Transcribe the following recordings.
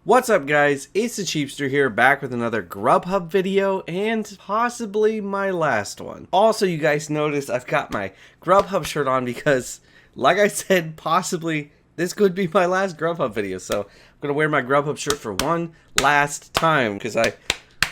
What's up guys, it's the Cheapster here, back with another Grubhub video, and possibly my last one. Also, you guys notice I've got my Grubhub shirt on because, like I said, possibly this could be my last Grubhub video. So I'm going to wear my Grubhub shirt for one last time because I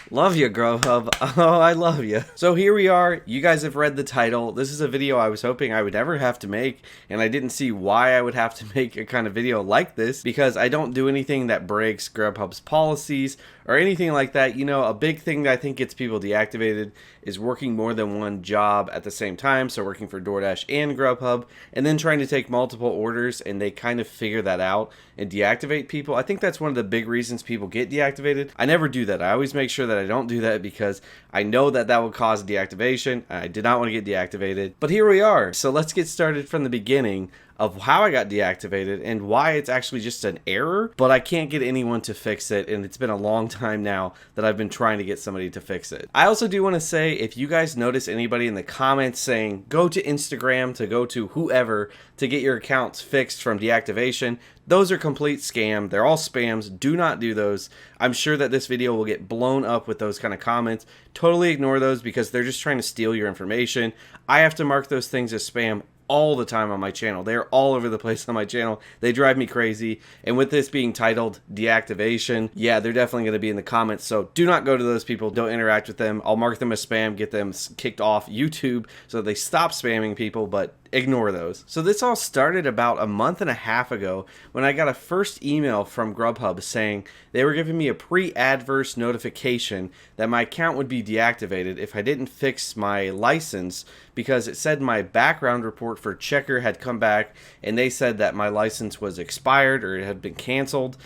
love you, Grubhub. Oh, I love you. So here we are. You guys have read the title. This is a video I was hoping I would never have to make, and I didn't see why I would have to make a kind of video like this because I don't do anything that breaks Grubhub's policies or anything like that. You know, a big thing that I think gets people deactivated is working more than one job at the same time. So working for DoorDash and Grubhub, and then trying to take multiple orders, and they kind of figure that out and deactivate people. I think that's one of the big reasons people get deactivated. I never do that. I always make sure that I don't do that because I know that that would cause deactivation. I did not want to get deactivated. But here we are. So let's get started from the beginning of how I got deactivated and why it's actually just an error, but I can't get anyone to fix it, and it's been a long time now that I've been trying to get somebody to fix it. I also do want to say, if you guys notice anybody in the comments saying go to Instagram, to go to whoever to get your accounts fixed from deactivation, those are complete scam. They're all spams. Do not do those. I'm sure that this video will get blown up with those kind of comments. Totally ignore those because they're just trying to steal your information. I have to mark those things as spam all the time on my channel. They're all over the place on my channel. They drive me crazy. And with this being titled deactivation, yeah, they're definitely going to be in the comments. So do not go to those people. Don't interact with them. I'll mark them as spam, get them kicked off YouTube so that they stop spamming people, but ignore those. So this all started about a month and a half ago when I got a first email from Grubhub saying they were giving me a pre-adverse notification that my account would be deactivated if I didn't fix my license, because it said my background report for Checker had come back and they said that my license was expired or it had been canceled.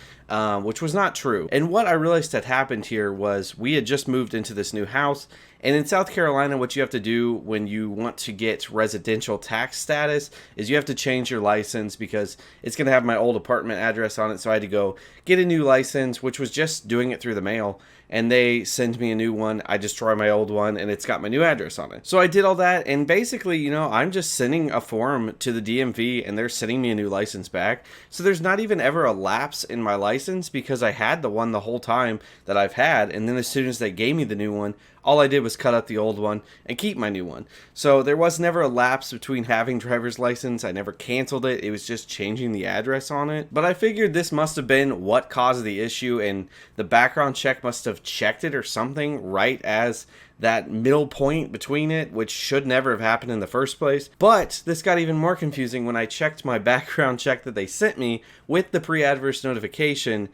Which was not true. And what I realized had happened here was we had just moved into this new house, and in South Carolina what you have to do when you want to get residential tax status is you have to change your license because it's going to have my old apartment address on it. So I had to go get a new license, which was just doing it through the mail, and they send me a new one. I destroy my old one and it's got my new address on it. So I did all that, and basically, you know, I'm just sending a form to the DMV and they're sending me a new license back. So there's not even ever a lapse in my license because I had the one the whole time that I've had, and then as soon as they gave me the new one, all I did was cut out the old one and keep my new one. So there was never a lapse between having driver's license. I never canceled it. It was just changing the address on it. But I figured this must have been what caused the issue, and the background check must have checked it or something right as that middle point between it, which should never have happened in the first place. But this got even more confusing when I checked my background check that they sent me with the pre-adverse notification,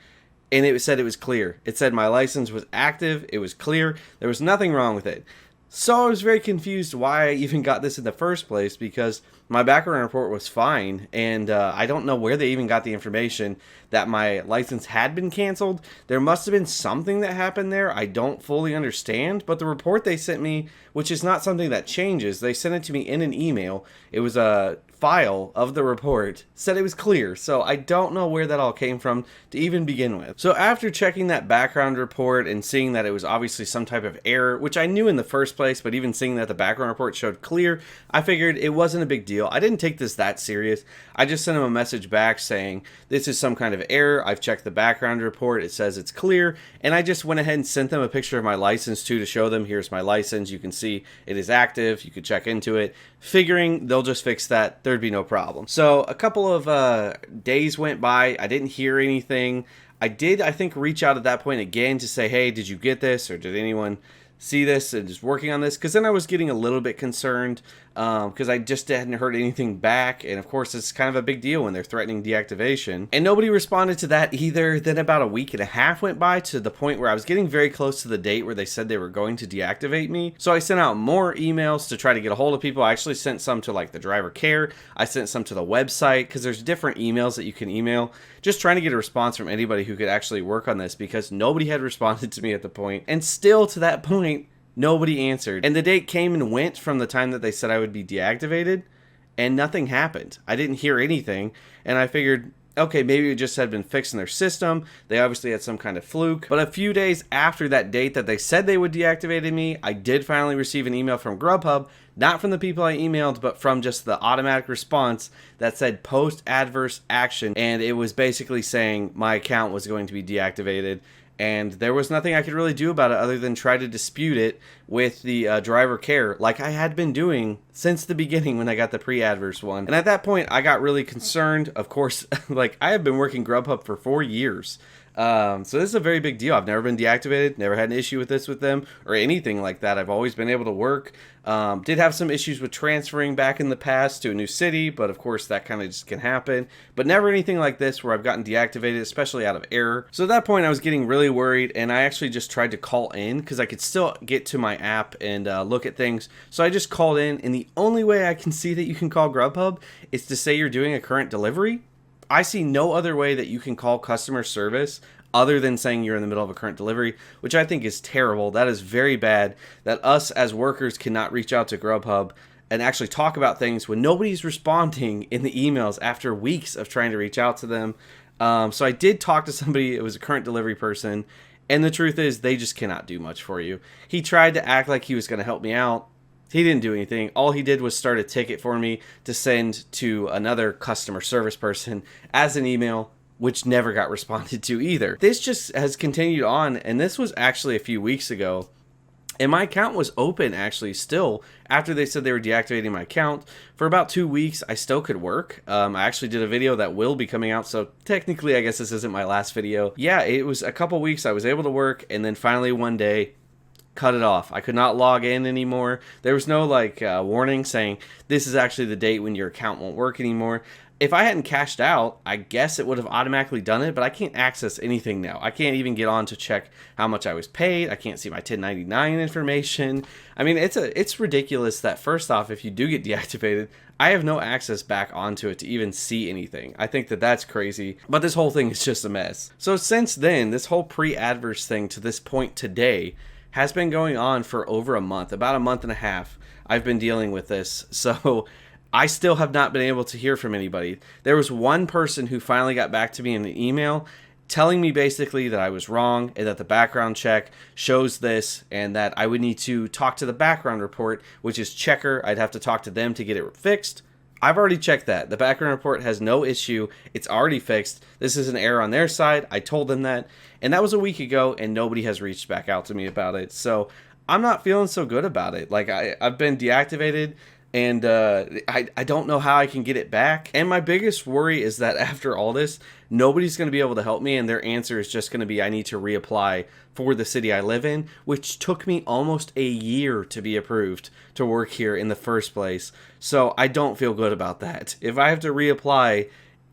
and it said it was clear. It said my license was active, it was clear, there was nothing wrong with it. So I was very confused why I even got this in the first place, because my background report was fine, and I don't know where they even got the information that my license had been canceled. There must have been something that happened there. I don't fully understand, but the report they sent me, which is not something that changes, they sent it to me in an email. It was a file of the report, said it was clear. So I don't know where that all came from to even begin with. So after checking that background report and seeing that it was obviously some type of error, which I knew in the first place, but even seeing that the background report showed clear, I figured it wasn't a big deal. I didn't take this that serious. I just sent them a message back saying this is some kind of error. I've checked the background report. It says it's clear. And I just went ahead and sent them a picture of my license too, to show them, here's my license. You can see it is active. You could check into it, figuring they'll just fix that. There'd be no problem. So a couple of days went by. I didn't hear anything. I did, I think, reach out at that point again to say, hey, did you get this, or did anyone see this and just working on this? Because then I was getting a little bit concerned because I just hadn't heard anything back, and of course it's kind of a big deal when they're threatening deactivation, and nobody responded to that either. Then about a week and a half went by, to the point where I was getting very close to the date where they said they were going to deactivate me. So I sent out more emails to try to get a hold of people. I actually sent some to like the driver care. I sent some to the website, because there's different emails that you can email, just trying to get a response from anybody who could actually work on this, because nobody had responded to me at the point, and still to that point nobody answered. And the date came and went from the time that they said I would be deactivated, and nothing happened. I didn't hear anything, and I figured, okay, maybe it just had been fixed in their system. They obviously had some kind of fluke. But a few days after that date that they said they would deactivate me, I did finally receive an email from Grubhub Not from the people I emailed, but from just the automatic response that said post adverse action. And it was basically saying my account was going to be deactivated. And there was nothing I could really do about it other than try to dispute it with the driver care, like I had been doing since the beginning when I got the pre-adverse one. And at that point, I got really concerned. Of course, like I have been working Grubhub for 4 years. So this is a very big deal. I've never been deactivated, never had an issue with this with them or anything like that. I've always been able to work. Did have some issues with transferring back in the past to a new city, but of course that kind of just can happen. But never anything like this where I've gotten deactivated, especially out of error. So at that point I was getting really worried, and I actually just tried to call in because I could still get to my app and look at things. So I just called in, and the only way I can see that you can call Grubhub is to say you're doing a current delivery. I see no other way that you can call customer service other than saying you're in the middle of a current delivery, which I think is terrible. That is very bad that us as workers cannot reach out to Grubhub and actually talk about things when nobody's responding in the emails after weeks of trying to reach out to them. So I did talk to somebody, it was a current delivery person, and the truth is they just cannot do much for you. He tried to act like he was going to help me out. He didn't do anything. All he did was start a ticket for me to send to another customer service person as an email, which never got responded to either. This just has continued on, and this was actually a few weeks ago. And my account was open actually still after they said they were deactivating my account. For about 2 weeks, I still could work. I actually did a video that will be coming out, so technically I guess this isn't my last video. Yeah, it was a couple weeks I was able to work, and then finally one day, cut it off. I could not log in anymore. There was no warning saying this is actually the date when your account won't work anymore. If I hadn't cashed out, I guess it would have automatically done it, but I can't access anything now. I can't even get on to check how much I was paid. I can't see my 1099 information. I mean, it's ridiculous that first off, if you do get deactivated, I have no access back onto it to even see anything. I think that that's crazy, but this whole thing is just a mess. So since then, this whole pre-adverse thing to this point today has been going on for over a month, about a month and a half. I've been dealing with this, so I still have not been able to hear from anybody. There was one person who finally got back to me in an email telling me basically that I was wrong and that the background check shows this and that I would need to talk to the background report, which is Checker. I'd have to talk to them to get it fixed. I've already checked that. The background report has no issue. It's already fixed. This is an error on their side. I told them that. And that was a week ago, and nobody has reached back out to me about it. So I'm not feeling so good about it. Like, I've been deactivated, and I don't know how I can get it back. And my biggest worry is that after all this, nobody's going to be able to help me, and their answer is just going to be I need to reapply for the city I live in, which took me almost a year to be approved to work here in the first place. So I don't feel good about that. If I have to reapply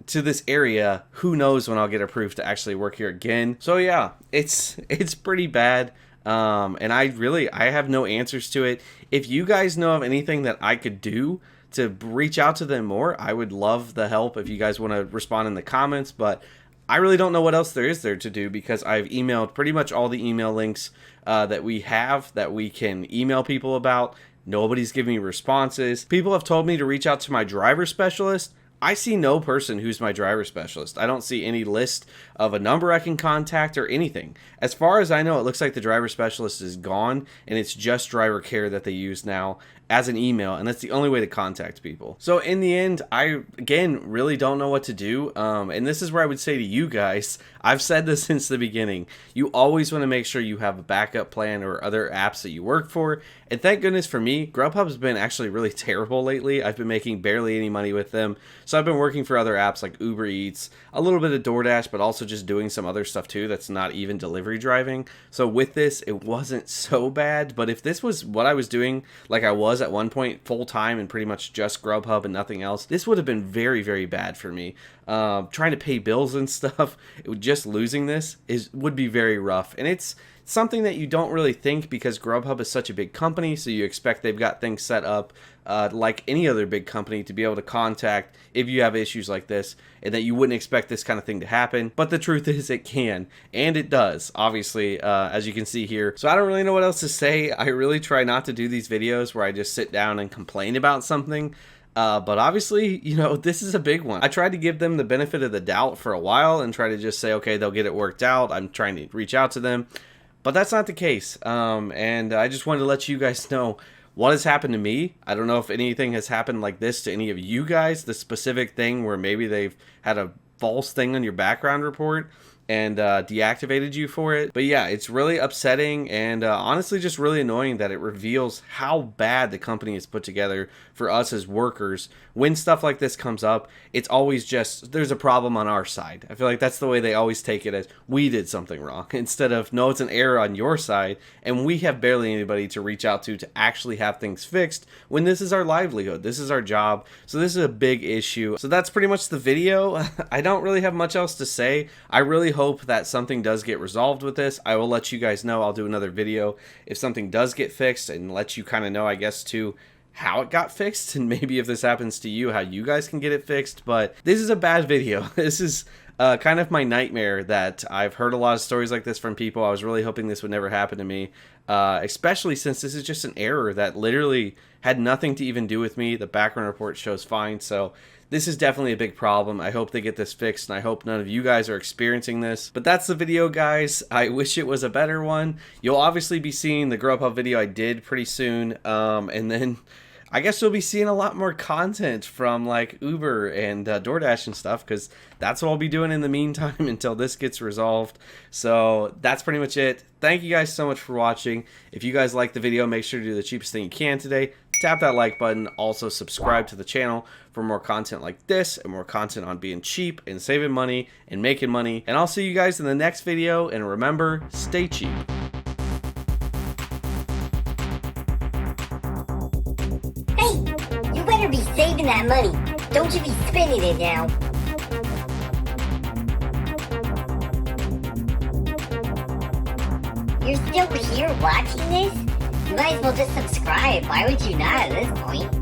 to this area, who knows when I'll get approved to actually work here again. So yeah, it's pretty bad. And I have no answers to it. If you guys know of anything that I could do to reach out to them more, I would love the help if you guys want to respond in the comments, but I really don't know what else there is there to do because I've emailed pretty much all the email links that we have that we can email people about. Nobody's giving me responses. People have told me to reach out to my driver specialist. I see no person who's my driver specialist. I don't see any list of a number I can contact or anything. As far as I know, it looks like the driver specialist is gone and it's just driver care that they use now as an email, and that's the only way to contact people. So in the end, I, again, really don't know what to do, and this is where I would say to you guys, I've said this since the beginning, you always want to make sure you have a backup plan or other apps that you work for, and thank goodness for me, Grubhub's been actually really terrible lately. I've been making barely any money with them, so I've been working for other apps like Uber Eats, a little bit of DoorDash, but also just doing some other stuff too that's not even delivery driving. So with this, it wasn't so bad, but if this was what I was doing, like I was at one point full time and pretty much just Grubhub and nothing else, this would have been very, very bad for me. Trying to pay bills and stuff, just losing this would be very rough. And it's something that you don't really think because Grubhub is such a big company, so you expect they've got things set up like any other big company to be able to contact if you have issues like this, and that you wouldn't expect this kind of thing to happen. But the truth is it can, and it does, obviously, as you can see here. So I don't really know what else to say. I really try not to do these videos where I just sit down and complain about something. But obviously, you know, this is a big one. I tried to give them the benefit of the doubt for a while and try to just say, okay, they'll get it worked out. I'm trying to reach out to them, but that's not the case. And I just wanted to let you guys know what has happened to me. I don't know if anything has happened like this to any of you guys, the specific thing where maybe they've had a false thing on your background report and deactivated you for it. But yeah, it's really upsetting and honestly just really annoying that it reveals how bad the company is put together for us as workers. When stuff like this comes up, it's always just, there's a problem on our side. I feel like that's the way they always take it, as we did something wrong, instead of, no, it's an error on your side, and we have barely anybody to reach out to actually have things fixed, when this is our livelihood, this is our job. So this is a big issue. So that's pretty much the video. I don't really have much else to say. I really hope that something does get resolved with this. I will let you guys know. I'll do another video if something does get fixed and let you kind of know, I guess, too, how it got fixed, and maybe if this happens to you, how you guys can get it fixed. But this is a bad video. This is kind of my nightmare, that I've heard a lot of stories like this from people. I was really hoping this would never happen to me, especially since this is just an error that literally had nothing to even do with me. The background report shows fine, so this is definitely a big problem. I hope they get this fixed, and I hope none of you guys are experiencing this. But that's the video, guys. I wish it was a better one. You'll obviously be seeing the Grubhub video I did pretty soon, and then I guess you'll be seeing a lot more content from like Uber and DoorDash and stuff, because that's what I'll be doing in the meantime until this gets resolved. So that's pretty much it. Thank you guys so much for watching. If you guys like the video, make sure to do the cheapest thing you can today. Tap that like button. Also subscribe to the channel for more content like this and more content on being cheap and saving money and making money. And I'll see you guys in the next video. And remember, stay cheap. You better be saving that money. Don't you be spending it now. You're still here watching this? You might as well just subscribe. Why would you not at this point?